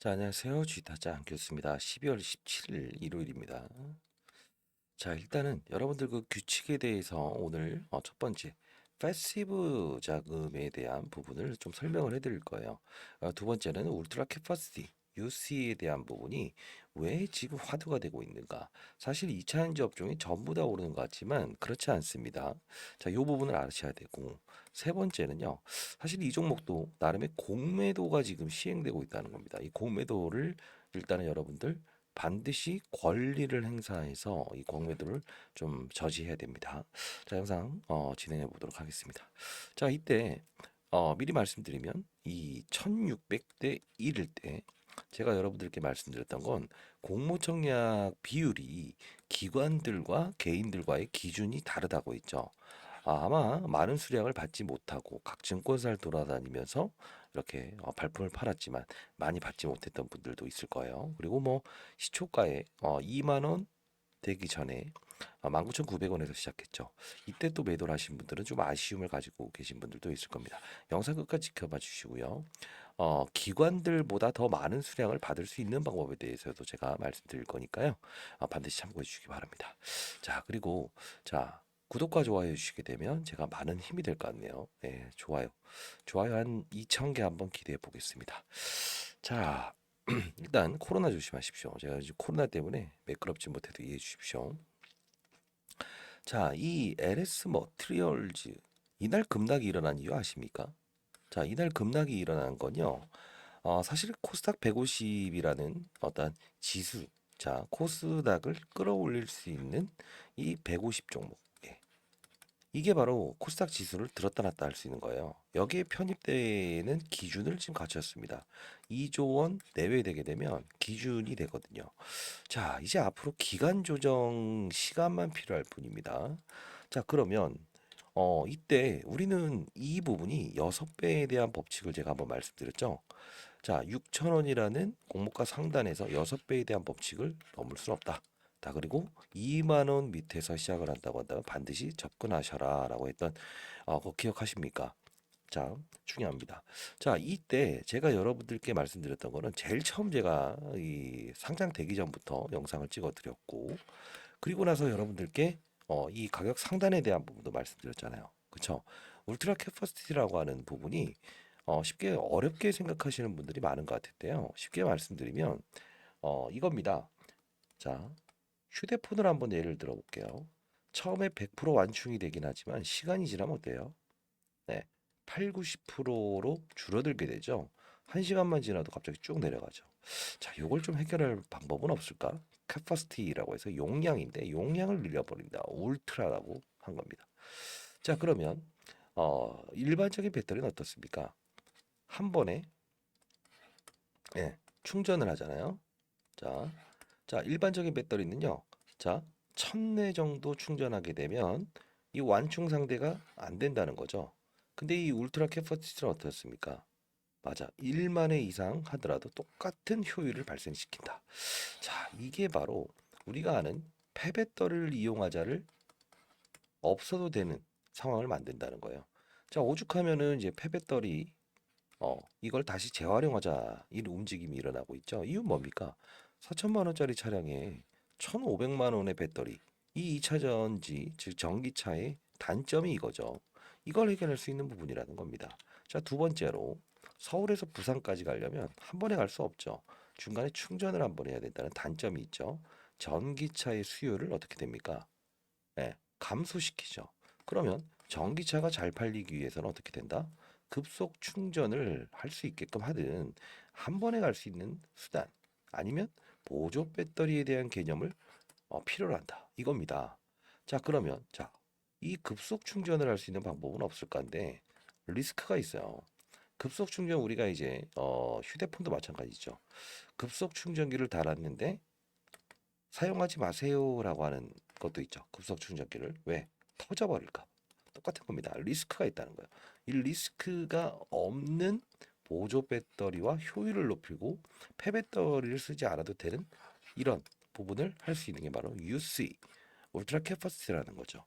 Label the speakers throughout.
Speaker 1: 자, 안녕하세요. 쥐타짱 교수입니다. 12월 17일 일요일입니다. 자, 일단은 여러분들 그 규칙에 대해서 오늘 첫 번째 패시브 자금에 대한 부분을 좀 설명을 해드릴 거예요. 두 번째는 울트라 캐퍼시티 UC에 대한 부분이 왜 지금 화두가 되고 있는가? 사실 2차 전지 업종이 전부 다 오르는 것 같지만 그렇지 않습니다. 자, 이 부분을 아셔야 되고 세 번째는요. 사실 이 종목도 나름의 공매도가 지금 시행되고 있다는 겁니다. 이 공매도를 일단은 여러분들 반드시 권리를 행사해서 이 공매도를 좀 저지해야 됩니다. 자, 영상 진행해 보도록 하겠습니다. 자, 이때 미리 말씀드리면 이 1600대 1일 때 제가 여러분들께 말씀드렸던 건 공모청약 비율이 기관들과 개인들과의 기준이 다르다고 했죠. 아마 많은 수량을 받지 못하고 각 증권사를 돌아다니면서 이렇게 발품을 팔았지만 많이 받지 못했던 분들도 있을 거예요. 그리고 뭐 시초가에 2만 원 되기 전에 19,900원에서 시작했죠. 이때 또 매도를 하신 분들은 좀 아쉬움을 가지고 계신 분들도 있을 겁니다. 영상 끝까지 지켜봐 주시고요. 기관들보다 더 많은 수량을 받을 수 있는 방법에 대해서도 제가 말씀드릴 거니까요. 반드시 참고해 주시기 바랍니다. 자, 그리고 자, 구독과 좋아요 해주시게 되면 제가 많은 힘이 될 것 같네요. 네, 좋아요 한 2,000개 한번 기대해 보겠습니다. 자, 일단 코로나 조심하십시오. 제가 지금 코로나 때문에 매끄럽지 못해도 이해해 주십시오. 자, 이 LS 머티리얼즈 이날 급락이 일어난 이유 아십니까? 자, 이날 급락이 일어난 건요. 사실 코스닥 150이라는 어떤 지수, 자, 코스닥을 끌어올릴 수 있는 이 150 종목. 예. 이게 바로 코스닥 지수를 들었다 놨다 할 수 있는 거예요. 여기에 편입되는 기준을 지금 갖췄습니다. 2조 원 내외되게 되면 기준이 되거든요. 자, 이제 앞으로 기간 조정 시간만 필요할 뿐입니다. 자, 그러면 이때 우리는 이 부분이 6배에 대한 법칙을 제가 한번 말씀드렸죠. 자, 6,000원이라는 공모가 상단에서 6배에 대한 법칙을 넘을 수는 없다. 자, 그리고 2만 원 밑에서 시작을 한다고 한다면 반드시 접근하셔라라고 했던 그거 기억하십니까? 자, 중요합니다. 자, 이때 제가 여러분들께 말씀드렸던 거는 제일 처음 제가 이 상장되기 전부터 영상을 찍어 드렸고, 그리고 나서 여러분들께 이 가격 상단에 대한 부분도 말씀드렸잖아요. 그쵸? 울트라 캐퍼시티라고 하는 부분이 쉽게 어렵게 생각하시는 분들이 많은 것 같은데요. 쉽게 말씀드리면 이겁니다. 자, 휴대폰을 한번 예를 들어 볼게요. 처음에 100% 완충이 되긴 하지만 시간이 지나면 어때요? 네. 8, 90%로 줄어들게 되죠. 1시간만 지나도 갑자기 쭉 내려가죠. 자, 요걸 좀 해결할 방법은 없을까? 캐퍼시티라고 해서 용량인데 용량을 늘려버린다. 울트라라고 한 겁니다. 자, 그러면 일반적인 배터리는 어떻습니까? 한 번에 예, 충전을 하잖아요. 자, 자, 일반적인 배터리는요. 자, 1000회 정도 충전하게 되면 이 완충 상대가 안 된다는 거죠. 근데 이 울트라 캐퍼시티는 어떻습니까? 맞아. 1만 회 이상 하더라도 똑같은 효율을 발생시킨다. 자, 이게 바로 우리가 아는 폐배터리를 이용하자를 없어도 되는 상황을 만든다는 거예요. 자, 오죽하면은 이제 폐배터리 이걸 다시 재활용하자 이런 움직임이 일어나고 있죠. 이유는 뭡니까? 4천만 원짜리 차량에 1,500만 원의 배터리. 이 2차 전지, 즉 전기차의 단점이 이거죠. 이걸 해결할 수 있는 부분이라는 겁니다. 자, 두 번째로 서울에서 부산까지 가려면 한 번에 갈 수 없죠. 중간에 충전을 한 번 해야 된다는 단점이 있죠. 전기차의 수요를 어떻게 됩니까? 예, 감소시키죠. 그러면 전기차가 잘 팔리기 위해서는 어떻게 된다? 급속 충전을 할 수 있게끔 하든 한 번에 갈 수 있는 수단 아니면 보조 배터리에 대한 개념을 필요로 한다. 이겁니다. 자, 그러면 자, 이 급속 충전을 할 수 있는 방법은 없을까인데 리스크가 있어요. 급속 충전 우리가 이제 휴대폰도 마찬가지죠. 급속 충전기를 달았는데 사용하지 마세요라고 하는 것도 있죠. 급속 충전기를 왜 터져버릴까? 똑같은 겁니다. 리스크가 있다는 거예요. 이 리스크가 없는 보조 배터리와 효율을 높이고 폐배터리를 쓰지 않아도 되는 이런 부분을 할 수 있는 게 바로 UC 울트라 캐퍼시티라는 거죠.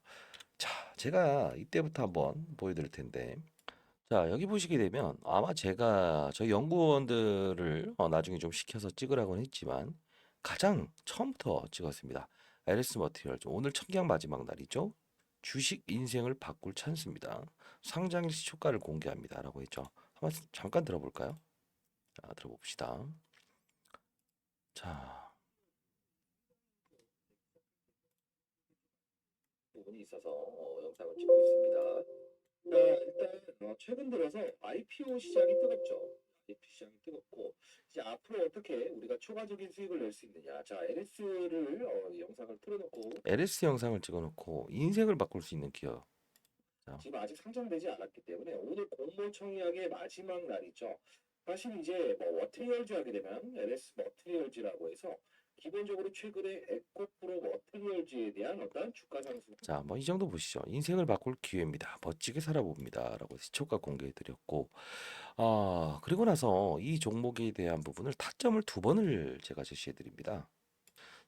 Speaker 1: 자, 제가 이때부터 한번 보여드릴 텐데 자, 여기 보시게 되면 아마 제가 저희 연구원들을 나중에 좀 시켜서 찍으라고는 했지만 가장 처음부터 찍었습니다. LS 머티리얼즈 오늘 청약 마지막 날이죠. 주식 인생을 바꿀 찬스입니다. 상장일 시초가를 공개합니다라고 했죠. 한번 잠깐 들어볼까요? 자, 들어봅시다. 자, 부분이 있어서 영상을 찍고 있습니다. 자, 일단 최근 들어서 IPO 시장이 뜨겁죠. IPO 시장이 뜨겁고 이제 앞으로 어떻게 우리가 초과적인 수익을 낼 수 있느냐. 자, LS를 영상을 틀어놓고 LS 영상을 찍어놓고 인생을 바꿀 수 있는 기업. 자, 지금 아직 상장되지 않았기 때문에 오늘 공모 청약의 마지막 날이죠. 사실 이제 뭐 머티리얼즈 하게 되면 LS 머티리얼즈라고 해서 기본적으로 최근에 에코프로 머티리얼즈에 대한 어떤 주가 상승. 자, 뭐 이 정도 보시죠. 인생을 바꿀 기회입니다. 멋지게 살아봅니다라고 시초가 공개해드렸고, 그리고 나서 이 종목에 대한 부분을 타점을 두 번을 제가 제시해드립니다.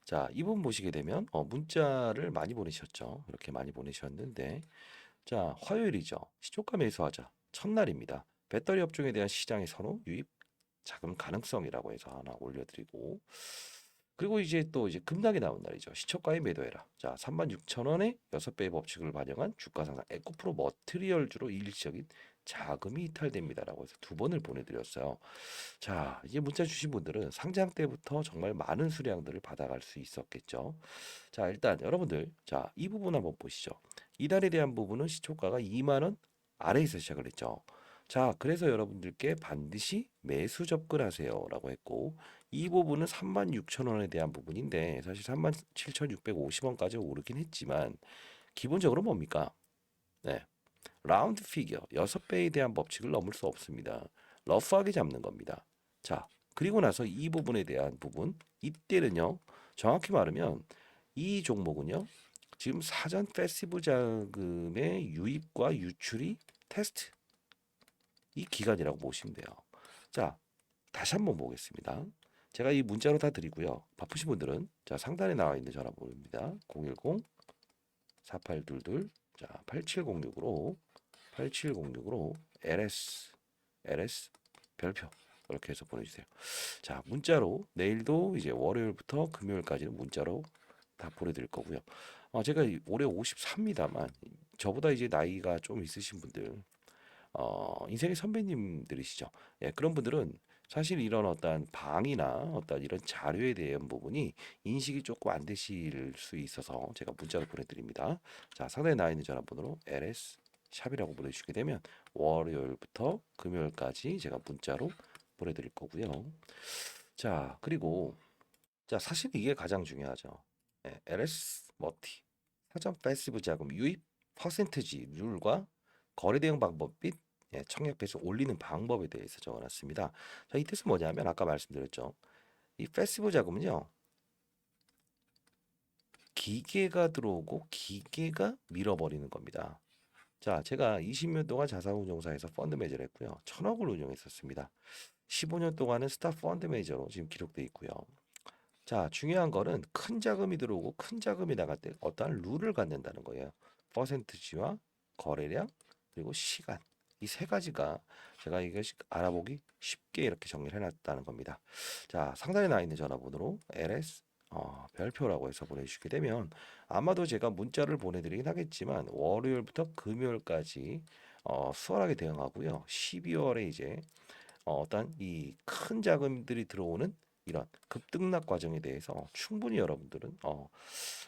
Speaker 1: 자, 이 부분 보시게 되면 문자를 많이 보내셨죠. 이렇게 많이 보내셨는데, 자, 화요일이죠. 시초가 매수하자. 첫날입니다. 배터리 업종에 대한 시장의 선호, 유입, 자금 가능성이라고 해서 하나 올려드리고, 그리고 이제 또 이제 급락이 나온 날이죠. 시초가에 매도해라. 자, 36,000원에 6배의 법칙을 반영한 주가 상승 에코프로 머티리얼주로 일시적인 자금이 이탈됩니다라고 해서 두 번을 보내드렸어요. 자, 이제 문자 주신 분들은 상장 때부터 정말 많은 수량들을 받아갈 수 있었겠죠. 자, 일단 여러분들, 자, 이 부분 한번 보시죠. 이달에 대한 부분은 시초가가 2만 원 아래에서 시작을 했죠. 자, 그래서 여러분들께 반드시 매수 접근하세요라고 했고, 이 부분은 36,000원에 대한 부분인데 사실 37,650원까지 오르긴 했지만 기본적으로 뭡니까? 네. 라운드 피겨 6배에 대한 법칙을 넘을 수 없습니다. 러프하게 잡는 겁니다. 자, 그리고 나서 이 부분에 대한 부분 이때는요. 정확히 말하면 이 종목은요. 지금 사전 패시브 자금의 유입과 유출이 테스트 이 기간이라고 보시면 돼요. 자, 다시 한번 보겠습니다. 제가 이 문자로 다 드리고요. 바쁘신 분들은 자 상단에 나와 있는 전화번호입니다. 010-4822 자 8706으로 8706으로 LS 별표 이렇게 해서 보내주세요. 자 문자로 내일도 이제 월요일부터 금요일까지는 문자로 다 보내드릴 거고요. 제가 올해 53입니다만 저보다 이제 나이가 좀 있으신 분들 인생의 선배님들이시죠. 예, 그런 분들은 사실 이런 어떤 방이나 어떤 이런 자료에 대한 부분이 인식이 조금 안 되실 수 있어서 제가 문자로 보내드립니다. 자, 상단에 나와 있는 전화번호로 LS 샵이라고 보내주시게 되면 월요일부터 금요일까지 제가 문자로 보내드릴 거고요. 자, 그리고 자, 사실 이게 가장 중요하죠. 예, LS 머티 사전 패시브 자금 유입 퍼센트지 룰과 거래 대응 방법 및 청약 배수 올리는 방법에 대해서 적어놨습니다. 자, 이 뜻은 뭐냐면 아까 말씀드렸죠. 이 패시브 자금은요. 기계가 들어오고 기계가 밀어버리는 겁니다. 자, 제가 20년 동안 자산운용사에서 펀드 매니저를 했고요. 1,000억을 운용했었습니다. 15년 동안은 스타 펀드 매니저로 지금 기록돼 있고요. 자, 중요한 거는 큰 자금이 들어오고 큰 자금이 나갈 때 어떠한 룰을 갖는다는 거예요. 퍼센트지와 거래량 그리고 시간. 이 세 가지가 제가 이거 알아보기 쉽게 이렇게 정리를 해놨다는 겁니다. 자, 상단에 나와 있는 전화번호로 LS 별표라고 해서 보내주시게 되면 아마도 제가 문자를 보내드리긴 하겠지만 월요일부터 금요일까지 수월하게 대응하고요. 12월에 이제 어떤 이 큰 자금들이 들어오는 이런 급등락 과정에 대해서 충분히 여러분들은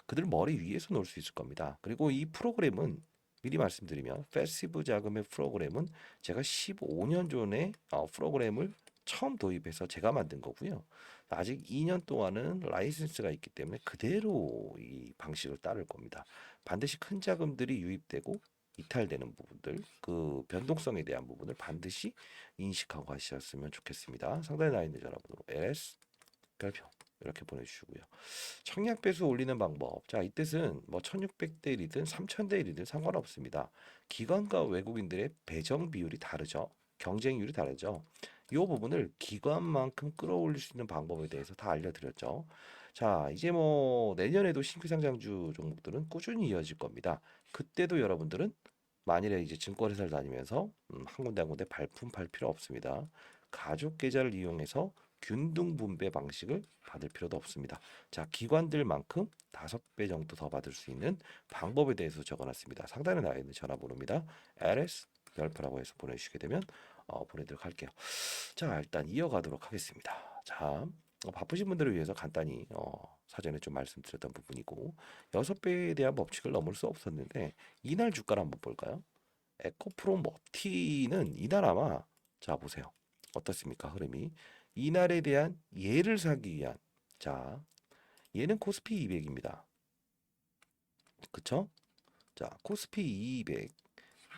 Speaker 1: 그들 머리 위에서 놀 수 있을 겁니다. 그리고 이 프로그램은 미리 말씀드리면 패시브 자금의 프로그램은 제가 15년 전에 프로그램을 처음 도입해서 제가 만든 거고요. 아직 2년 동안은 라이센스가 있기 때문에 그대로 이 방식을 따를 겁니다. 반드시 큰 자금들이 유입되고 이탈되는 부분들, 그 변동성에 대한 부분을 반드시 인식하고 가셨으면 좋겠습니다. 상단에 나와 있는 전화번호로 LS 별표 이렇게 보내주시고요. 청약 배수 올리는 방법. 자, 이 뜻은 뭐 1,600대 1이든 3,000대 1이든 상관없습니다. 기관과 외국인들의 배정 비율이 다르죠. 경쟁률이 다르죠. 이 부분을 기관만큼 끌어올릴 수 있는 방법에 대해서 다 알려드렸죠. 자, 이제 뭐 내년에도 신규 상장주 종목들은 꾸준히 이어질 겁니다. 그때도 여러분들은 만일에 이제 증권회사를 다니면서 한 군데 한 군데 발품 팔 필요 없습니다. 가족 계좌를 이용해서 균등 분배 방식을 받을 필요도 없습니다. 자, 기관들만큼 5배 정도 더 받을 수 있는 방법에 대해서 적어놨습니다. 상단에 나와 있는 전화번호입니다. LS 별표라고 해서 보내주시게 되면 보내도록 할게요. 자, 일단 이어가도록 하겠습니다. 자, 바쁘신 분들을 위해서 간단히 사전에 좀 말씀드렸던 부분이고 6배에 대한 법칙을 넘을 수 없었는데 이날 주가를 한번 볼까요? 에코프로 머티는 이날 아마 자 보세요. 어떻습니까? 흐름이 이날에 대한 예를 사기 위한 자 얘는 코스피 200입니다. 그쵸? 자 코스피 200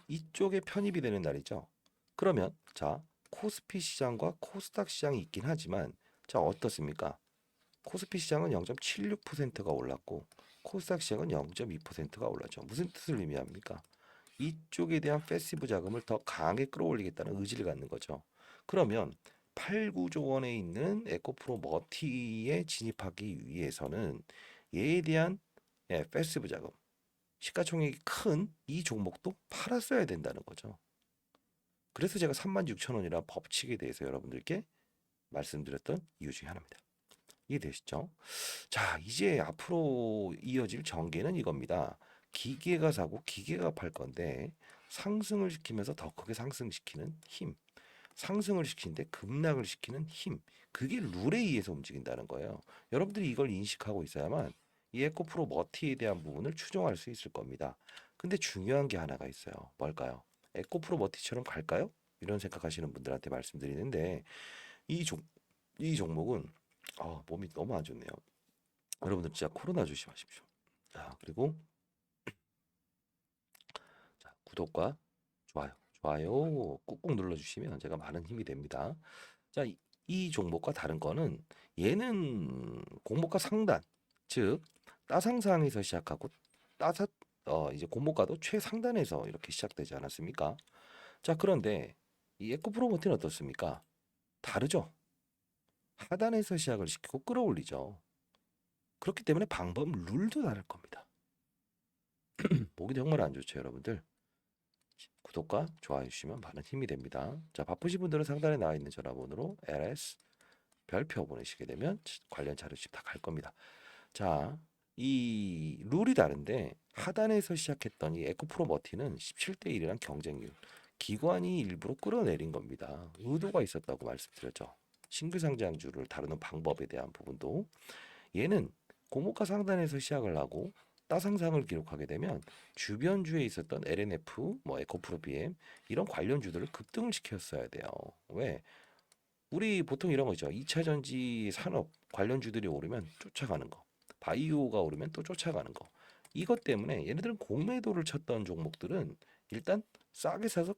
Speaker 1: 이쪽에 편입이 되는 날이죠. 그러면 자 코스피 시장과 코스닥 시장이 있긴 하지만 자 어떻습니까? 코스피 시장은 0.76%가 올랐고 코스닥 시장은 0.2%가 올랐죠. 무슨 뜻을 의미합니까? 이쪽에 대한 패시브 자금을 더 강하게 끌어올리겠다는 의지를 갖는 거죠. 그러면 8, 9조 원에 있는 에코프로 머티에 진입하기 위해서는 얘에 대한 패시브 자금, 시가총액이 큰 이 종목도 팔았어야 된다는 거죠. 그래서 제가 36,000원이라 법칙에 대해서 여러분들께 말씀드렸던 이유 중에 하나입니다. 이해되시죠? 자, 이제 앞으로 이어질 전개는 이겁니다. 기계가 사고 기계가 팔 건데 상승을 시키면서 더 크게 상승시키는 힘, 상승을 시키는데 급락을 시키는 힘, 그게 룰에 의해서 움직인다는 거예요. 여러분들이 이걸 인식하고 있어야만 이 에코프로 머티에 대한 부분을 추종할 수 있을 겁니다. 근데 중요한 게 하나가 있어요. 뭘까요? 에코프로 머티처럼 갈까요? 이런 생각하시는 분들한테 말씀드리는데 이 종, 이 종목은 몸이 너무 안 좋네요. 여러분들 진짜 코로나 조심하십시오. 자, 그리고 자, 구독과 좋아요 꾹꾹 눌러주시면 제가 많은 힘이 됩니다. 자, 이 종목과 다른 거는 얘는 공모가 상단, 즉 따상상에서 시작하고 따사 이제 공모가도 최상단에서 이렇게 시작되지 않았습니까? 자, 그런데 이 에코프로모티는 어떻습니까? 다르죠. 하단에서 시작을 시키고 끌어올리죠. 그렇기 때문에 방법 룰도 다를 겁니다. 보기 정말 안 좋죠, 여러분들. 구독과 좋아요 주시면 많은 힘이 됩니다. 자, 바쁘신 분들은 상단에 나와 있는 전화번호로 LS 별표 보내시게 되면 관련 자료집 다 갈 겁니다. 자, 이 룰이 다른데 하단에서 시작했던 이 에코프로 머티는 17대 1이란 경쟁률. 기관이 일부러 끌어내린 겁니다. 의도가 있었다고 말씀드렸죠. 신규 상장주를 다루는 방법에 대한 부분도 얘는 공모가 상단에서 시작을 하고 따상상을 기록하게 되면 주변주에 있었던 LNF, 뭐 에코프로 BM 이런 관련주들을 급등을 시켰어야 돼요. 왜? 우리 보통 이런 거 있죠. 2차 전지 산업 관련주들이 오르면 쫓아가는 거. 바이오가 오르면 또 쫓아가는 거. 이것 때문에 얘네들은 공매도를 쳤던 종목들은 일단 싸게 사서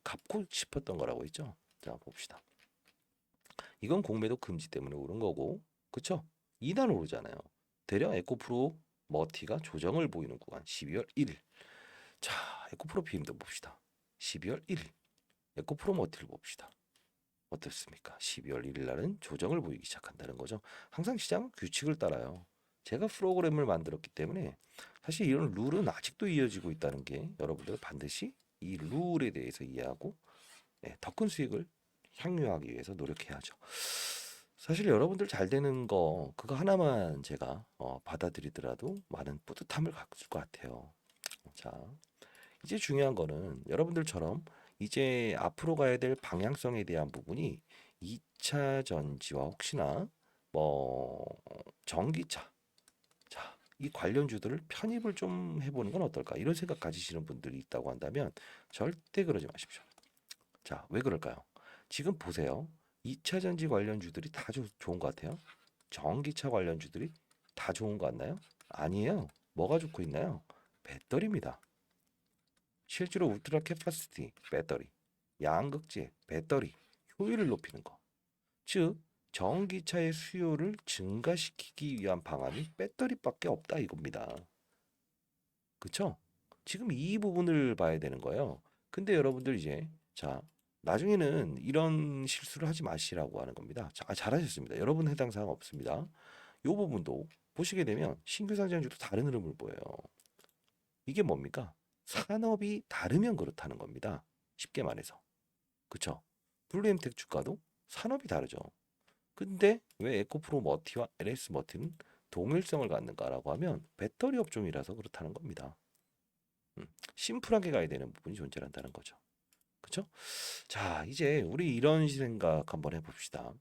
Speaker 1: 갚고 싶었던 거라고 했죠. 자, 봅시다. 이건 공매도 금지 때문에 오른 거고. 그쵸? 이날 오르잖아요. 대략 에코프로 머티가 조정을 보이는 구간 12월 1일. 자, 에코프로 BM도 봅시다. 12월 1일. 에코프로 머티를 봅시다. 어떻습니까? 12월 1일 날은 조정을 보이기 시작한다는 거죠. 항상 시장은 규칙을 따라요. 제가 프로그램을 만들었기 때문에 사실 이런 룰은 아직도 이어지고 있다는 게 여러분들 반드시 이 룰에 대해서 이해하고 더 큰 수익을 향유하기 위해서 노력해야죠. 사실 여러분들 잘 되는 거 그거 하나만 제가 받아들이더라도 많은 뿌듯함을 가질 것 같아요. 자, 이제 중요한 거는 여러분들처럼 이제 앞으로 가야 될 방향성에 대한 부분이 2차 전지와 혹시나 뭐 전기차 자, 이 관련주들을 편입을 좀 해보는 건 어떨까 이런 생각 가지시는 분들이 있다고 한다면 절대 그러지 마십시오. 자, 왜 그럴까요? 지금 보세요. 2차 전지 관련주들이 다 좋은 것 같아요. 전기차 관련주들이 다 좋은 것 같나요? 아니에요. 뭐가 좋고 있나요? 배터리입니다. 실제로 울트라 캐파시티 배터리, 양극재 배터리 효율을 높이는 거. 즉 전기차의 수요를 증가시키기 위한 방안이 배터리밖에 없다 이겁니다. 그쵸? 지금 이 부분을 봐야 되는 거예요. 근데 여러분들 이제 자 나중에는 이런 실수를 하지 마시라고 하는 겁니다. 자, 잘하셨습니다. 여러분 해당 사항 없습니다. 이 부분도 보시게 되면 신규 상장주도 다른 흐름을 보여요. 이게 뭡니까? 산업이 다르면 그렇다는 겁니다. 쉽게 말해서. 그쵸? 블루엠텍 주가도 산업이 다르죠. 근데 왜 에코프로 머티와 LS 머티는 동일성을 갖는가라고 하면 배터리 업종이라서 그렇다는 겁니다. 심플하게 가야 되는 부분이 존재한다는 거죠. 그쵸? 자, 이제 우리 이런 생각 한번 해봅시다.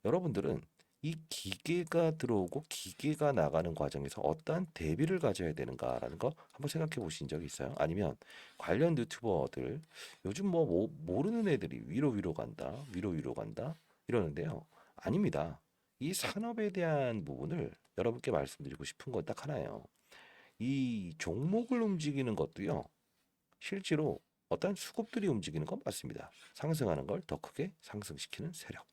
Speaker 1: 여러분들은 이 기계가 들어오고 기계가 나가는 과정에서 어떠한 대비를 가져야 되는가라는 거 한번 생각해 보신 적이 있어요? 아니면 관련 유튜버들 요즘 뭐 모르는 애들이 위로 간다, 위로 간다 이러는데요. 아닙니다. 이 산업에 대한 부분을 여러분께 말씀드리고 싶은 건 딱 하나예요. 이 종목을 움직이는 것도요. 실제로 어떤 수급들이 움직이는 건 맞습니다. 상승하는 걸 더 크게 상승시키는 세력.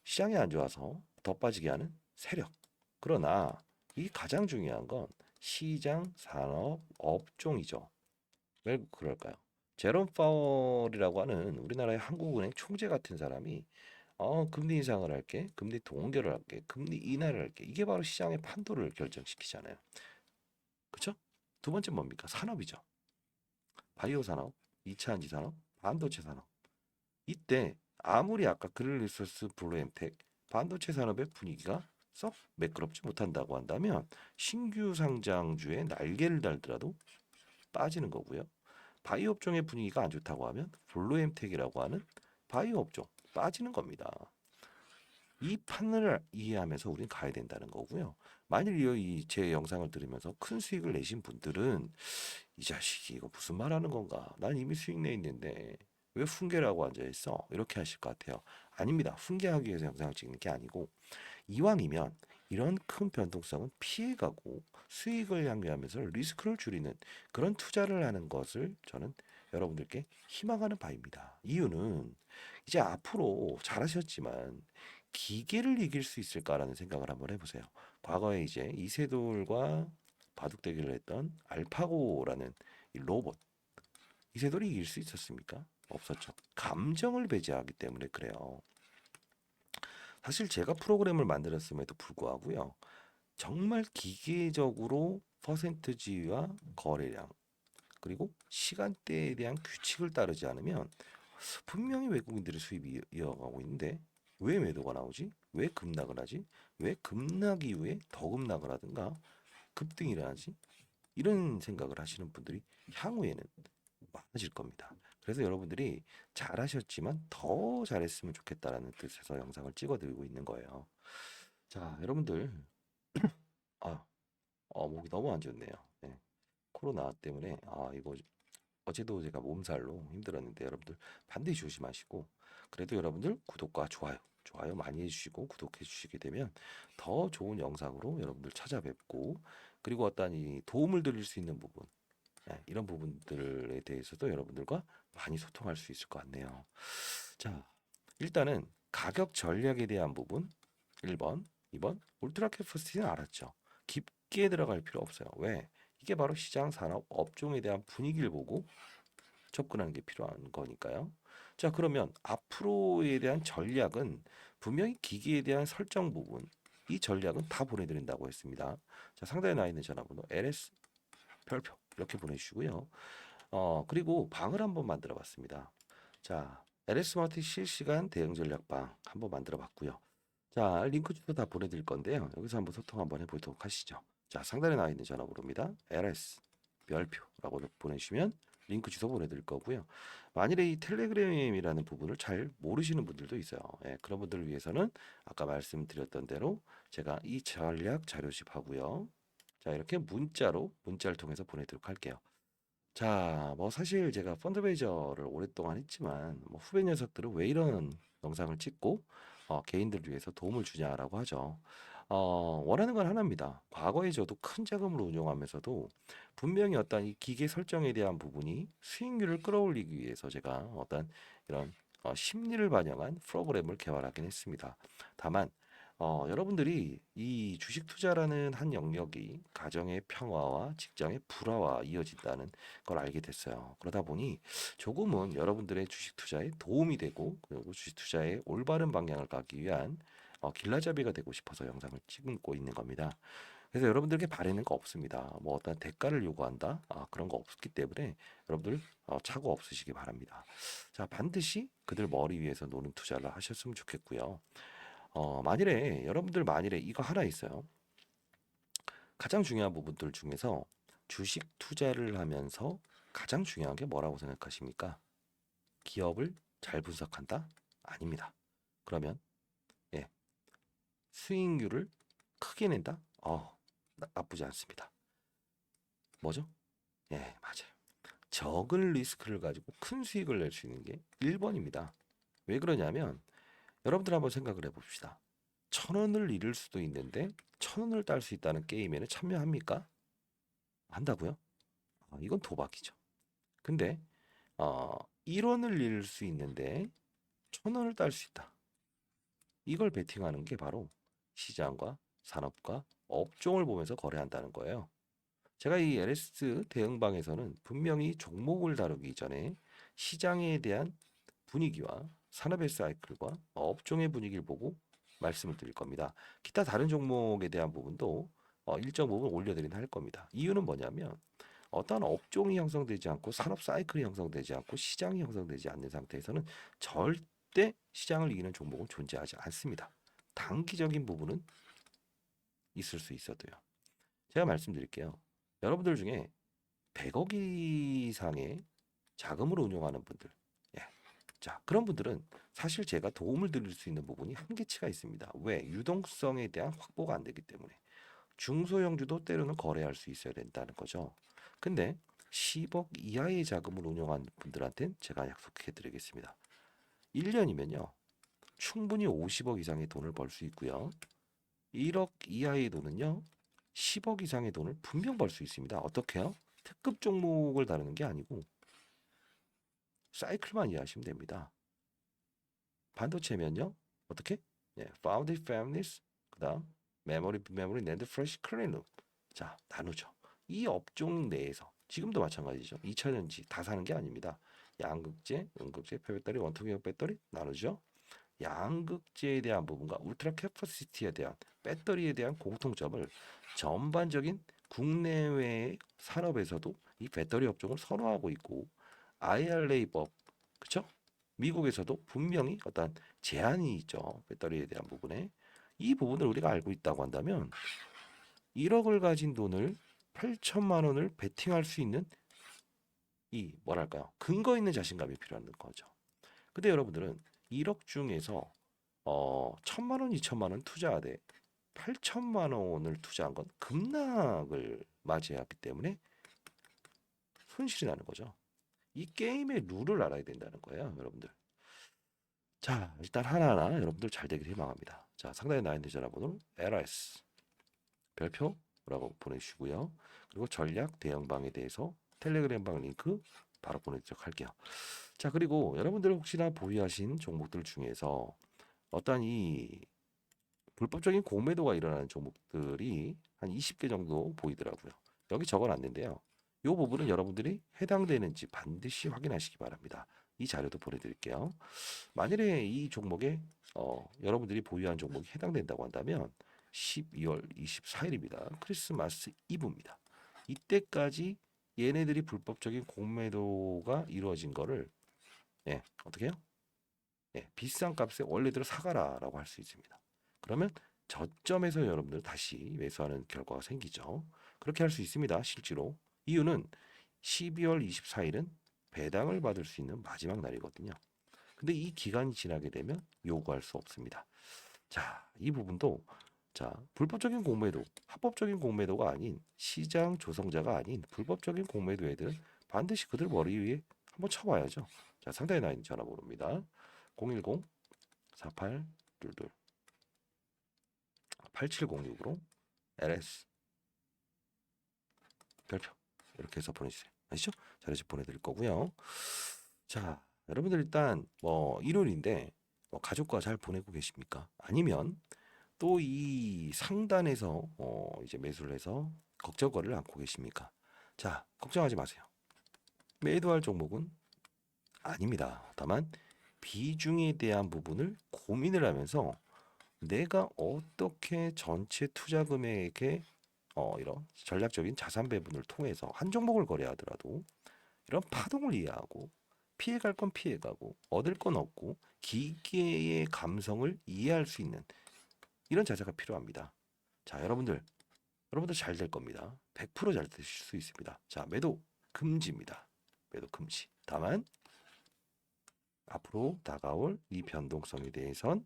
Speaker 1: 시장이 안 좋아서 더 빠지게 하는 세력. 그러나 이 가장 중요한 건 시장, 산업, 업종이죠. 왜 그럴까요? 제롬 파월이라고 하는 우리나라의 한국은행 총재 같은 사람이 금리 인상을 할게, 금리 동결을 할게, 금리 인하를 할게. 이게 바로 시장의 판도를 결정시키잖아요. 그렇죠? 두 번째 뭡니까? 산업이죠. 바이오 산업, 2차 전지 산업, 반도체 산업. 이때 아무리 아까 그릴리소스 블루엠텍 반도체 산업의 분위기가 썩 매끄럽지 못한다고 한다면 신규 상장주에 날개를 달더라도 빠지는 거고요. 바이오 업종의 분위기가 안 좋다고 하면 블루엠텍이라고 하는 바이오 업종 빠지는 겁니다. 이 판을 이해하면서 우리는 가야 된다는 거고요. 만일 제 영상을 들으면서 큰 수익을 내신 분들은 이 자식이 이거 무슨 말하는 건가? 난 이미 수익 내 있는데 왜 훈계라고 앉아 있어? 이렇게 하실 것 같아요. 아닙니다. 훈계하기 위해서 영상을 찍는 게 아니고 이왕이면 이런 큰 변동성은 피해가고 수익을 향유하면서 리스크를 줄이는 그런 투자를 하는 것을 저는 여러분들께 희망하는 바입니다. 이유는 이제 앞으로 잘하셨지만 기계를 이길 수 있을까라는 생각을 한번 해보세요. 과거에 이제 이세돌과 바둑대결을 했던 알파고라는 이 로봇, 이세돌이 이길 수 있었습니까? 없었죠. 감정을 배제하기 때문에 그래요. 사실 제가 프로그램을 만들었음에도 불구하고요. 정말 기계적으로 퍼센트지와 거래량 그리고 시간대에 대한 규칙을 따르지 않으면 분명히 외국인들의 수입이 이어가고 있는데 왜 매도가 나오지? 왜 급락을 하지? 왜 급락 이후에 더 급락을 하든가 급등이 일어나지? 이런 생각을 하시는 분들이 향후에는 많아질 겁니다. 그래서 여러분들이 잘하셨지만 더 잘했으면 좋겠다라는 뜻에서 영상을 찍어드리고 있는 거예요. 자, 여러분들, 아, 목이 너무 안 좋네요. 네, 코로나 때문에 이거 어제도 제가 몸살로 힘들었는데 여러분들 반드시 조심하시고 그래도 여러분들 구독과 좋아요 많이 해주시고 구독해 주시게 되면 더 좋은 영상으로 여러분들 찾아뵙고 그리고 어떤 이 도움을 드릴 수 있는 부분 이런 부분들에 대해서도 여러분들과 많이 소통할 수 있을 것 같네요. 자, 일단은 가격 전략에 대한 부분 1번, 2번 울트라 캐퍼시티는 알았죠. 깊게 들어갈 필요 없어요. 왜? 이게 바로 시장 산업 업종에 대한 분위기를 보고 접근하는 게 필요한 거니까요. 자, 그러면 앞으로에 대한 전략은 분명히 기기에 대한 설정 부분 이 전략은 다 보내드린다고 했습니다. 자, 상단에 나와 있는 전화번호 LS 별표 이렇게 보내주시고요. 그리고 방을 한번 만들어 봤습니다. 자, LS 스마트 실시간 대응 전략방 한번 만들어 봤고요. 자, 링크 주소 다 보내드릴 건데요. 여기서 한번 소통 한번 해보도록 하시죠. 자, 상단에 나와 있는 전화번호입니다. LS 별표라고 보내주시면 링크 주소 보내드릴 거고요. 만일에 이 텔레그램이라는 부분을 잘 모르시는 분들도 있어요. 그런 분들을 위해서는 아까 말씀드렸던 대로 제가 이 전략 자료집 하고요. 자, 이렇게 문자를 통해서 보내도록 할게요. 자, 뭐 사실 제가 펀드베이저를 오랫동안 했지만 뭐 후배 녀석들은 왜 이런 영상을 찍고 개인들을 위해서 도움을 주냐라고 하죠. 원하는 건 하나입니다. 과거에 저도 큰 자금을 운용하면서도 분명히 어떤 이 기계 설정에 대한 부분이 수익률을 끌어올리기 위해서 제가 어떤 이런 심리를 반영한 프로그램을 개발하긴 했습니다. 다만 여러분들이 이 주식 투자라는 한 영역이 가정의 평화와 직장의 불화와 이어진다는 걸 알게 됐어요. 그러다 보니 조금은 여러분들의 주식 투자에 도움이 되고 그리고 주식 투자의 올바른 방향을 가기 위한 길라잡이가 되고 싶어서 영상을 찍고 있는 겁니다. 그래서 여러분들에게 바라는 거 없습니다. 뭐 어떤 대가를 요구한다? 그런 거 없기 때문에 여러분들 착오 없으시기 바랍니다. 자, 반드시 그들 머리 위에서 노는 투자를 하셨으면 좋겠고요. 만일에 이거 하나 있어요. 가장 중요한 부분들 중에서 주식 투자를 하면서 가장 중요한 게 뭐라고 생각하십니까? 기업을 잘 분석한다? 아닙니다. 그러면 예, 수익률을 크게 낸다? 나쁘지 않습니다. 뭐죠? 예, 맞아요. 적은 리스크를 가지고 큰 수익을 낼 수 있는 게 1번입니다. 왜 그러냐면 여러분들 한번 생각을 해봅시다. 1,000원을 잃을 수도 있는데 1,000원을 딸 수 있다는 게임에는 참여합니까? 한다고요? 이건 도박이죠. 근데 1원을 잃을 수 있는데 1,000원을 딸 수 있다. 이걸 베팅하는 게 바로 시장과 산업과 업종을 보면서 거래한다는 거예요. 제가 이 LS 대응방에서는 분명히 종목을 다루기 전에 시장에 대한 분위기와 산업의 사이클과 업종의 분위기를 보고 말씀을 드릴 겁니다. 기타 다른 종목에 대한 부분도 일정 부분 올려드리긴 할 겁니다. 이유는 뭐냐면 어떠한 업종이 형성되지 않고 산업 사이클이 형성되지 않고 시장이 형성되지 않는 상태에서는 절대 시장을 이기는 종목은 존재하지 않습니다. 단기적인 부분은 있을 수 있어도요. 제가 말씀드릴게요. 여러분들 중에 100억 이상의 자금을 운용하는 분들, 예. 자, 그런 분들은 사실 제가 도움을 드릴 수 있는 부분이 한계치가 있습니다. 왜? 유동성에 대한 확보가 안 되기 때문에. 중소형주도 때로는 거래할 수 있어야 된다는 거죠. 근데 10억 이하의 자금을 운용한 분들한테는 제가 약속해 드리겠습니다. 1년이면요. 충분히 50억 이상의 돈을 벌 수 있고요. 1억 이하의 돈은요. 10억 이상의 돈을 분명 벌 수 있습니다. 어떻게요? 특급 종목을 다루는 게 아니고 사이클만 이해하시면 됩니다. 반도체면요. 어떻게? 예, Foundry Families, 그다음 메모리, 낸드, 프레시, 클린룸. 자, 나누죠. 이 업종 내에서 지금도 마찬가지죠. 2000년지 다 사는 게 아닙니다. 양극재, 음극재, 폐배터리, 원통형 배터리 나누죠. 양극재에 대한 부분과 울트라 캐퍼시티에 대한 배터리에 대한 공통점을 전반적인 국내외 산업에서도 이 배터리 업종을 선호하고 있고 IRA법 그쵸? 미국에서도 분명히 어떤 제한이 있죠. 배터리에 대한 부분에 이 부분을 우리가 알고 있다고 한다면 1억을 가진 돈을 8천만 원을 베팅할 수 있는 이 뭐랄까요? 근거 있는 자신감이 필요한 거죠. 근데 여러분들은 1억 중에서 1,000만 원, 2천만 원 투자하되 8천만 원을 투자한 건 급락을 맞이했기 때문에 손실이 나는 거죠. 이 게임의 룰을 알아야 된다는 거예요, 여러분들. 자, 일단 하나하나 여러분들 잘 되길 희망합니다. 자, 상단에 나와 있는 전화번호 LS 별표라고 보내주시고요. 그리고 전략 대응방에 대해서 텔레그램방 링크 바로 보내드리도록 할게요. 자, 그리고 여러분들 혹시나 보유하신 종목들 중에서 어떤 이 불법적인 공매도가 일어나는 종목들이 한 20개 정도 보이더라고요. 여기 적어놨는데요. 이 부분은 여러분들이 해당되는지 반드시 확인하시기 바랍니다. 이 자료도 보내드릴게요. 만일에 이 종목에 여러분들이 보유한 종목이 해당된다고 한다면 12월 24일입니다. 크리스마스 이브입니다. 이때까지 얘네들이 불법적인 공매도가 이루어진 거를 어떻게 해요? 비싼 값에 원래대로 사가라라고 할 수 있습니다. 그러면 저점에서 여러분들 다시 매수하는 결과가 생기죠. 그렇게 할 수 있습니다. 실제로. 이유는 12월 24일은 배당을 받을 수 있는 마지막 날이거든요. 근데 이 기간이 지나게 되면 요구할 수 없습니다. 자, 이 부분도 불법적인 공매도, 합법적인 공매도가 아닌 시장 조성자가 아닌 불법적인 공매도에들은 반드시 그들 머리 위에 한번 쳐봐야죠. 자, 상단에 나와 있는 전화번호입니다. 010-4822 8706으로 LS 별표 이렇게 해서 보내주세요. 아시죠? 자료집 보내드릴 거고요. 자, 여러분들 일단 일요일인데 가족과 잘 보내고 계십니까? 아니면 또 이 상단에서 이제 매수를 해서 걱정거리를 안고 계십니까? 자, 걱정하지 마세요. 매도할 종목은 아닙니다. 다만 비중에 대한 부분을 고민을 하면서 내가 어떻게 전체 투자 금액의 이런 전략적인 자산 배분을 통해서 한 종목을 거래하더라도 이런 파동을 이해하고 피해갈 건 피해가고 얻을 건 얻고 기계의 감성을 이해할 수 있는 이런 자세가 필요합니다. 자, 여러분들 잘 될 겁니다. 100%잘 되실 수 있습니다. 자, 매도 금지입니다. 매도 금지. 다만 앞으로 다가올 이 변동성에 대해선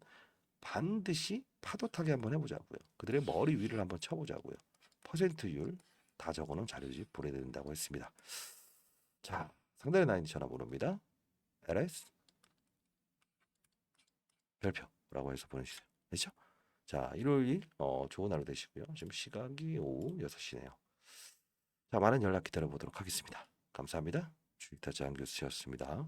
Speaker 1: 반드시 파도 타기 한번 해보자고요. 그들의 머리 위를 한번 쳐보자고요. 퍼센트율 다 적어놓은 자료집 보내드린다고 했습니다. 자, 상단에 나있는 전화번호입니다. LS 별표라고 해서 보내주세요. 됐죠? 자, 일요일 좋은 하루 되시고요. 지금 시각이 오후 6시네요. 자, 많은 연락 기다려보도록 하겠습니다. 감사합니다. 주식타자 안 교수였습니다.